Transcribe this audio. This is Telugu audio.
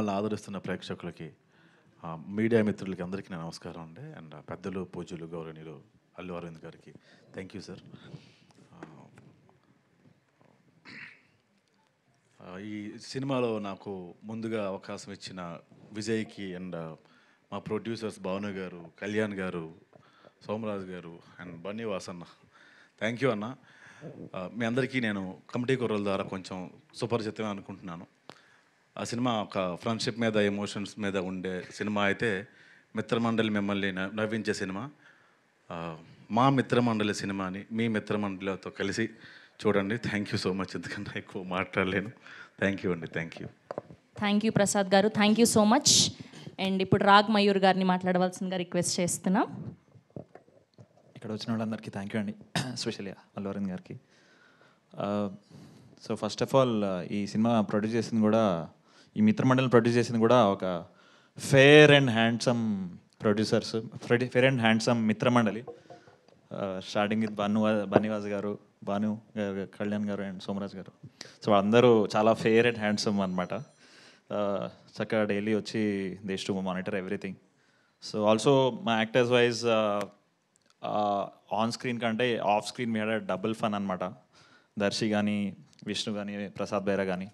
మమ్మల్ని ఆదరిస్తున్న ప్రేక్షకులకి, మీడియా మిత్రులకి అందరికీ నా నమస్కారం అండి. అండ్ పెద్దలు, పూజ్యులు, గౌరవనీయులు అల్లు అరవింద్ గారికి థ్యాంక్ యూ సార్. ఈ సినిమాలో నాకు ముందుగా అవకాశం ఇచ్చిన విజయ్కి అండ్ మా ప్రొడ్యూసర్స్ భావన గారు, కళ్యాణ్ గారు, సోమరాజు గారు అండ్ బన్నీవాస్ అన్న, థ్యాంక్ యూ అన్న. మీ అందరికీ నేను కమిటీ కుర్రల ద్వారా కొంచెం సుపరిచితం అనుకుంటున్నాను. ఆ సినిమా ఒక ఫ్రెండ్షిప్ మీద, ఎమోషన్స్ మీద ఉండే సినిమా అయితే, మిత్రమండలి మిమ్మల్ని నవ్వించే సినిమా. మా మిత్రమండలి సినిమాని మీ మిత్రమండలితో కలిసి చూడండి. Thank you so much. ఎందుకన్నా ఎక్కువ మాట్లాడలేను. థ్యాంక్ యూ అండి. Thank you. Thank you Prasad గారు. Thank you so much. And ఇప్పుడు రాగ్ మయూర్ గారిని మాట్లాడవలసిందిగా రిక్వెస్ట్ చేస్తున్నాం. ఇక్కడ వచ్చిన వాళ్ళందరికీ థ్యాంక్ యూ అండి, ఎస్పెషల్లీ అల్లు అరవింద్ గారికి. సో ఫస్ట్ ఆఫ్ ఆల్, ఈ సినిమా ప్రొడ్యూస్ చేసింది కూడా, ఈ మిత్రమండలిని ప్రొడ్యూస్ చేసింది కూడా ఒక fair and handsome producers, fair and handsome మిత్రమండలి. స్టార్టింగ్ విత్ బన్నీవాస్ గారు, భాను గారు, కళ్యాణ్ గారు అండ్ సోమరాజ్ గారు. సో అందరూ చాలా ఫేర్ అండ్ హ్యాండ్సమ్ అనమాట. చక్కగా డైలీ వచ్చి they to monitor everything. So also మా యాక్టర్స్ వైజ్ ఆన్ స్క్రీన్ కంటే ఆఫ్ స్క్రీన్ మీద డబుల్ ఫన్ అనమాట. దర్శి కానీ, విష్ణు కానీ, ప్రసాద్ బైరా కానీ